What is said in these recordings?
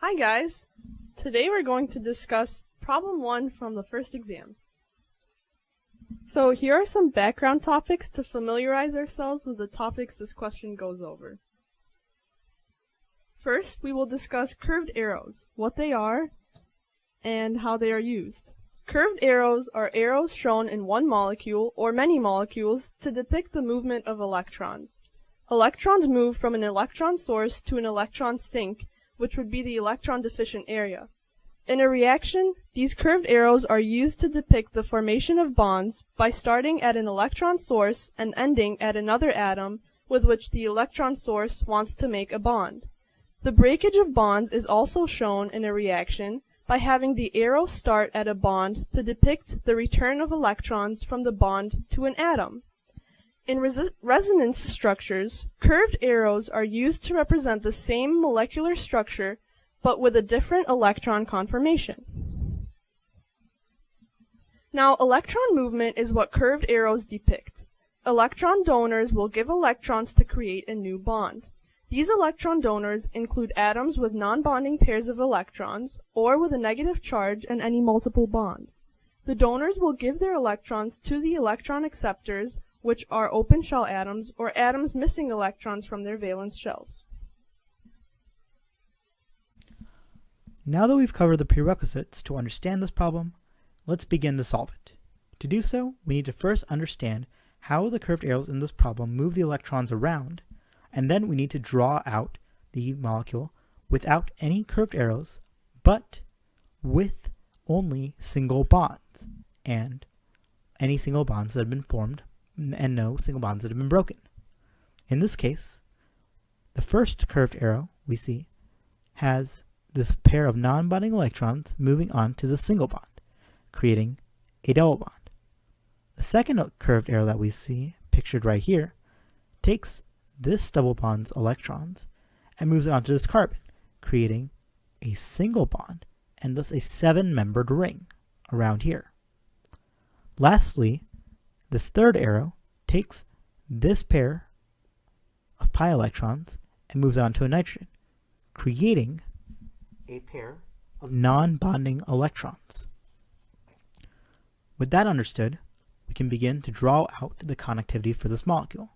Hi guys! Today we're going to discuss problem 1 from the first exam. So here are some background topics to familiarize ourselves with the topics this question goes over. First, we will discuss curved arrows, what they are, and how they are used. Curved arrows are arrows shown in one molecule or many molecules to depict the movement of electrons. Electrons move from an electron source to an electron sink, which would be the electron deficient area. In a reaction, these curved arrows are used to depict the formation of bonds by starting at an electron source and ending at another atom with which the electron source wants to make a bond. The breakage of bonds is also shown in a reaction by having the arrow start at a bond to depict the return of electrons from the bond to an atom. In resonance structures, curved arrows are used to represent the same molecular structure but with a different electron conformation. Now, electron movement is what curved arrows depict. Electron donors will give electrons to create a new bond. These electron donors include atoms with non-bonding pairs of electrons or with a negative charge and any multiple bonds. The donors will give their electrons to the electron acceptors, which are open shell atoms or atoms missing electrons from their valence shells. Now that we've covered the prerequisites to understand this problem, let's begin to solve it. To do so, we need to first understand how the curved arrows in this problem move the electrons around, and then we need to draw out the molecule without any curved arrows, but with only single bonds, and any single bonds that have been formed and no single bonds that have been broken. In this case, the first curved arrow we see has this pair of non-bonding electrons moving on to the single bond, creating a double bond. The second curved arrow that we see, pictured right here, takes this double bond's electrons and moves it onto this carbon, creating a single bond and thus a 7-membered ring around here. Lastly, this third arrow takes this pair of pi electrons and moves it onto a nitrogen, creating a pair of non-bonding electrons. With that understood, we can begin to draw out the connectivity for this molecule.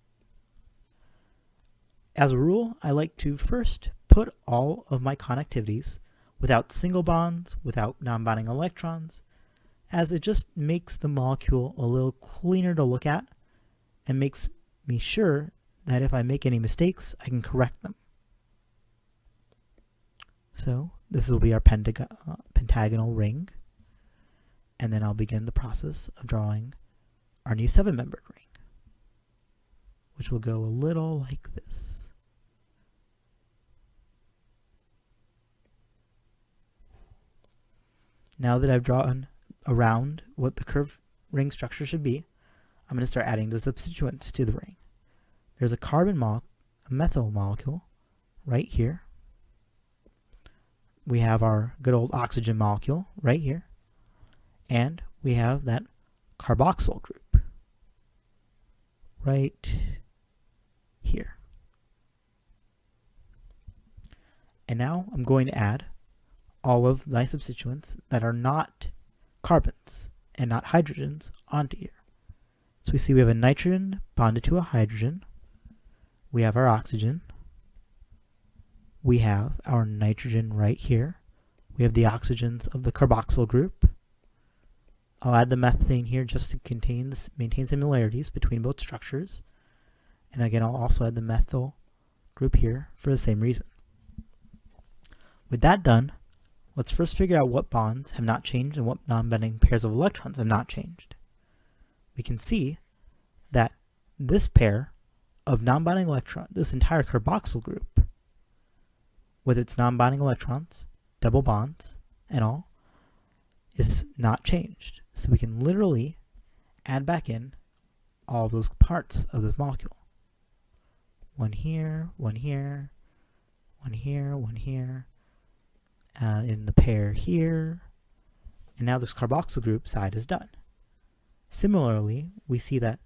As a rule, I like to first put all of my connectivities without single bonds, without non-bonding electrons, as it just makes the molecule a little cleaner to look at and makes me sure that if I make any mistakes, I can correct them. So this will be our pentagonal ring, and then I'll begin the process of drawing our new 7-membered ring, which will go a little like this. Now that I've drawn around what the curved ring structure should be, I'm going to start adding the substituents to the ring. There's a methyl molecule right here. We have our good old oxygen molecule right here. And we have that carboxyl group right here. And now I'm going to add all of my substituents that are not carbons and not hydrogens onto here. So we see we have a nitrogen bonded to a hydrogen. We have our oxygen. We have our nitrogen right here. We have the oxygens of the carboxyl group. I'll add the methane here just to maintain similarities between both structures. And again, I'll also add the methyl group here for the same reason. With that done, let's first figure out what bonds have not changed and what non-bonding pairs of electrons have not changed. We can see that this pair of non-bonding electrons, this entire carboxyl group, with its non-bonding electrons, double bonds, and all, is not changed. So we can literally add back in all of those parts of this molecule. One here, one here, one here, one here, in the pair here, and now this carboxyl group side is done. Similarly, we see that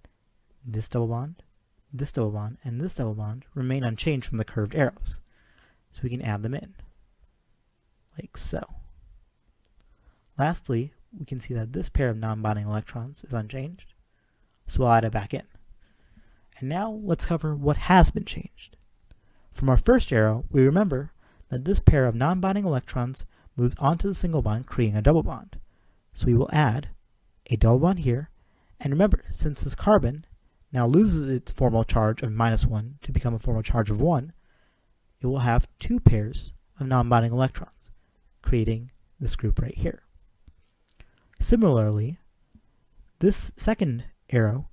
this double bond, and this double bond remain unchanged from the curved arrows, so we can add them in. like so. Lastly, we can see that this pair of non-bonding electrons is unchanged, so we'll add it back in. And now let's cover what has been changed. From our first arrow, we remember that this pair of non-bonding electrons moves onto the single bond, creating a double bond. So we will add a double bond here, and remember, since this carbon now loses its formal charge of -1 to become a formal charge of 1, it will have two pairs of non-bonding electrons, creating this group right here. Similarly, this second arrow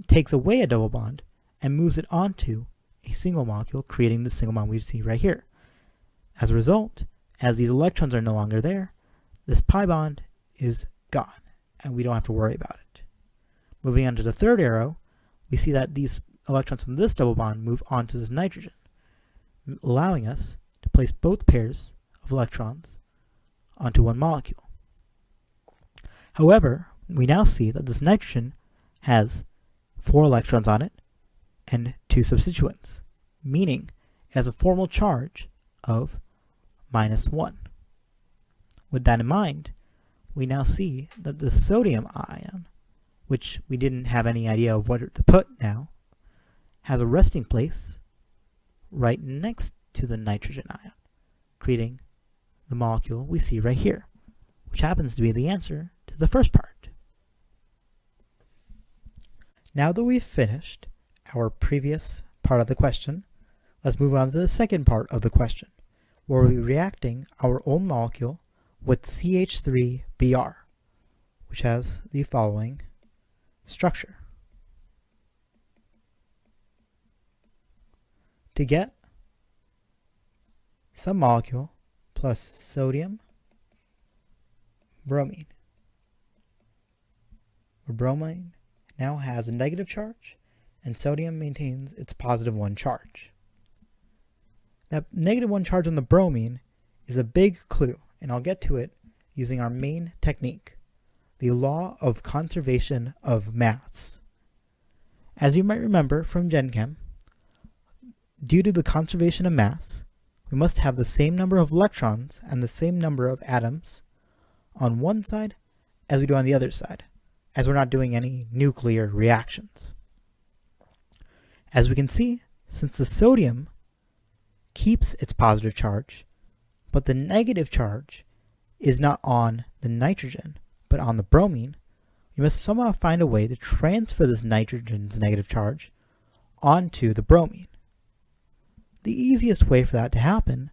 takes away a double bond and moves it onto a single molecule, creating the single bond we see right here. As a result, as these electrons are no longer there, this pi bond is gone, and we don't have to worry about it. Moving on to the third arrow, we see that these electrons from this double bond move onto this nitrogen, allowing us to place both pairs of electrons onto one molecule. However, we now see that this nitrogen has 4 electrons on it and 2 substituents, meaning it has a formal charge of -1. With that in mind, we now see that the sodium ion, which we didn't have any idea of what to put now, has a resting place right next to the nitrogen ion, creating the molecule we see right here, which happens to be the answer to the first part. Now that we've finished our previous part of the question, let's move on to the second part of the question, where we'll be reacting our own molecule with CH3Br, which has the following structure. To get some molecule plus sodium bromine, where bromine now has a negative charge and sodium maintains its +1 charge. That -1 charge on the bromine is a big clue, and I'll get to it using our main technique, the law of conservation of mass. As you might remember from Gen Chem, due to the conservation of mass, we must have the same number of electrons and the same number of atoms on one side as we do on the other side, as we're not doing any nuclear reactions. As we can see, since the sodium keeps its positive charge, but the negative charge is not on the nitrogen, but on the bromine, we must somehow find a way to transfer this nitrogen's negative charge onto the bromine. The easiest way for that to happen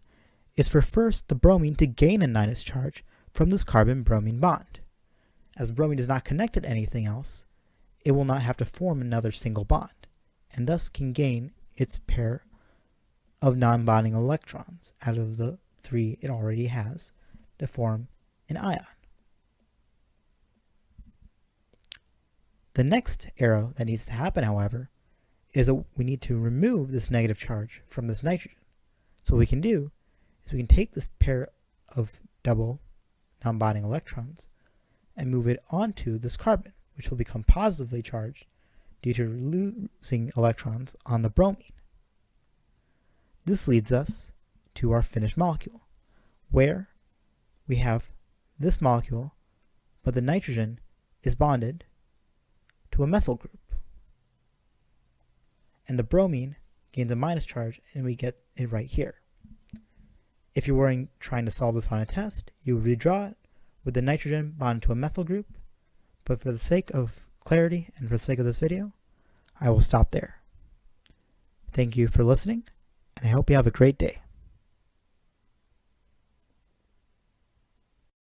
is for first the bromine to gain a minus charge from this carbon-bromine bond. As bromine is not connected to anything else, it will not have to form another single bond, and thus can gain its pair of non-bonding electrons out of the 3 it already has to form an ion. The next arrow that needs to happen, however, is we need to remove this negative charge from this nitrogen. So what we can do is we can take this pair of double non-bonding electrons and move it onto this carbon, which will become positively charged due to losing electrons on the bromine. This leads us to our finished molecule, where we have this molecule, but the nitrogen is bonded to a methyl group. And the bromine gains a minus charge, and we get it right here. If you were trying to solve this on a test, you would redraw it with the nitrogen bonded to a methyl group, but for the sake of clarity and for the sake of this video, I will stop there. Thank you for listening, and I hope you have a great day.